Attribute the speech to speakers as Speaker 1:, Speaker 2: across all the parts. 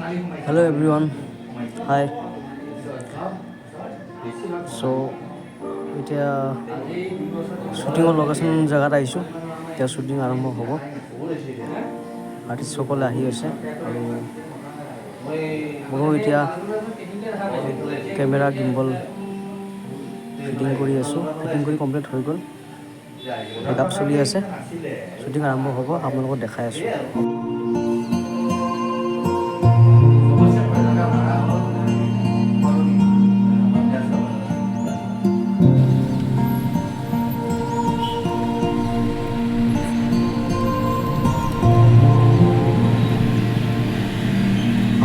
Speaker 1: Hello everyone. Hi. So এতিয়া শ্বুটিঙৰ location জেগাত আহিছোঁ। এতিয়া শ্বুটিং আৰম্ভ হ'ব। আৰ্টিষ্টসকলে আহি আছে আৰু ময়ো এতিয়া কেমেৰা গিম্বল ফিটিং কৰি আছোঁ। ফিটিং কৰি কমপ্লিট হৈ গ'ল। মেকআপ চলি আছে। শ্বুটিং আৰম্ভ হ'ব, আপোনালোকক দেখাই আছোঁ।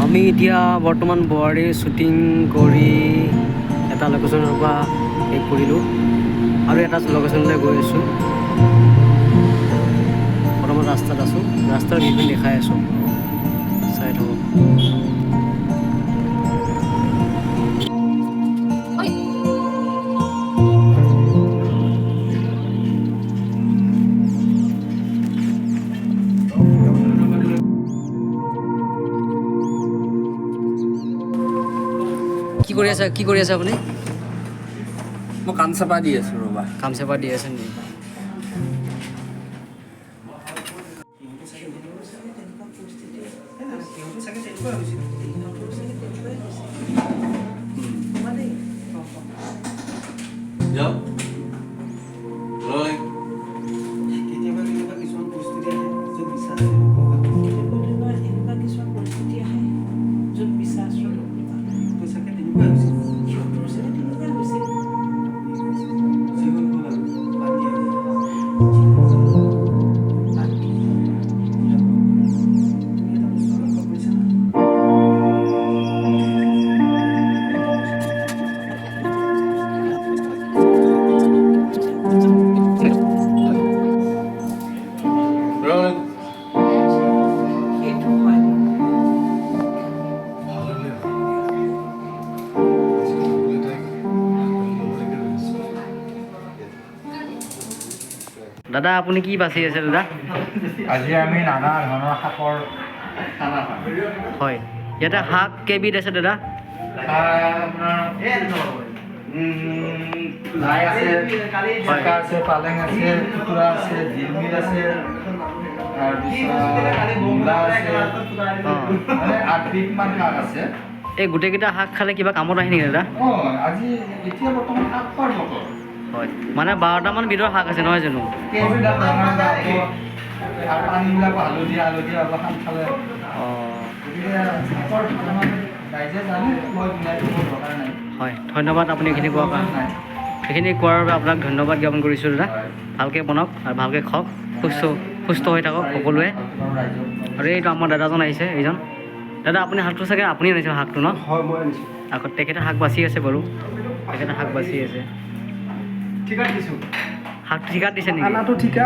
Speaker 1: আমি এতিয়া বৰ্তমান বোৱাৰীৰ শ্বুটিং কৰি এটা লোকেশ্যনৰ পৰা শেষ কৰিলোঁ আৰু এটা লোকেশ্যনলৈ গৈ আছোঁ। বৰ্তমান ৰাস্তাত আছোঁ, ৰাস্তাৰ ভিউ দেখাই আছোঁ, চাই থাকক। কি কৰি আছে আপুনি?
Speaker 2: মই কাম চাপা দি আছোঁ ৰ'বা।
Speaker 1: কাম চেপা দি আছে নেকি? দাদা আপুনি কি বাছি আছে দাদা?
Speaker 2: আজি আমি নানা ধৰণৰ শাকৰ খানা খাম।
Speaker 1: হয়, ইয়াতে শাক কেইবিধ আছে দাদা?
Speaker 2: লাই আছে, জিকা আছে, পালেং আছে, খুতুৰা আছে, জিলমিল আছে, তাৰপিছত মূলা আছে, মানে 8বিধমান শাক আছে।
Speaker 1: এই গোটেইকেইটা শাক খালে কিবা কামত আহে নেকি দাদা?
Speaker 2: আজি এতিয়া বৰ্তমান শাক খোৱাৰ বতৰ।
Speaker 1: হয়, মানে 12টামান বিধৰ শাক আছে নহয় জানো?
Speaker 2: কেইবিলাক ৰঙা যাব আৰু পানীবিলাক হালধীয়া অলপ শাক খালে। শাকৰ ৰাইজে জানে, মই ধুনীয়াকৈ দৰকাৰ নাই।
Speaker 1: হয়, ধন্যবাদ আপুনি এইখিনি কোৱাৰ কাৰণে। সেইখিনি কোৱাৰ বাবে আপোনাক ধন্যবাদ জ্ঞাপন কৰিছোঁ দাদা। ভালকৈ বনাওক আৰু ভালকৈ খাওক, সুস্থ হৈ থাকক সকলোৱে। আৰু এইটো আমাৰ দাদাজন আহিছে, এইজন দাদা। আপুনি শাকটো চাগে আপুনি আনিছে শাকটো ন?
Speaker 2: হয়, মই আনিছোঁ।
Speaker 1: আকৌ তেখেতে শাক বাচি আছে বাৰু, তেখেতে শাক বাচি আছে।
Speaker 2: ঠিকাত দিছোঁ।
Speaker 1: শাকটো ঠিকাত দিছে নেকি?
Speaker 2: খানাটো ঠিকা,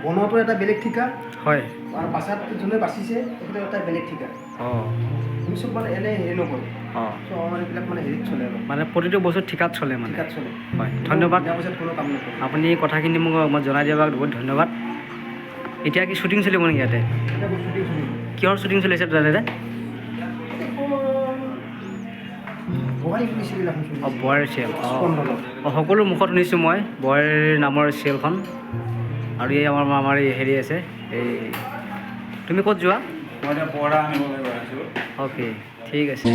Speaker 2: বনোৱাটো এটা বেলেগ ঠিকা।
Speaker 1: হয়,
Speaker 2: আৰু বাচাত যোনে বাচিছে তেখেতৰ এটা বেলেগ ঠিকা।
Speaker 1: অঁ,
Speaker 2: আমি চব মানে এনেই হেৰি নকৰোঁ।
Speaker 1: অঁ,
Speaker 2: চব আমাৰ এইবিলাক মানে হেৰিত চলে আৰু
Speaker 1: মানে প্ৰতিটো বস্তু ঠিকাত চলে মানে।
Speaker 2: ঠিকাত চলে।
Speaker 1: হয়, ধন্যবাদ।
Speaker 2: বিনা পইচাত কোনো কাম নকৰোঁ।
Speaker 1: আপুনি কথাখিনি মোক জনাই দিয়াৰ বাবে বহুত ধন্যবাদ। এতিয়া কি শ্বুটিং চলিব নেকি ইয়াতে?
Speaker 2: এতিয়া শ্বুটিং চলিব।
Speaker 1: কিহৰ শ্বুটিং চলিছে দাদা? অঁ, বোৱাৰীৰ চিৰিয়েল। অঁ, সকলো মুখত শুনিছোঁ মই বোৱাৰীৰ নামৰ চিৰিয়েলখন। আৰু এই আমাৰ এই হেৰি আছে, এই তুমি ক'ত যোৱা?
Speaker 2: মই এতিয়া পৰ্দা আনিবলৈ গৈ আছোঁ।
Speaker 1: অ'কে, ঠিক আছে।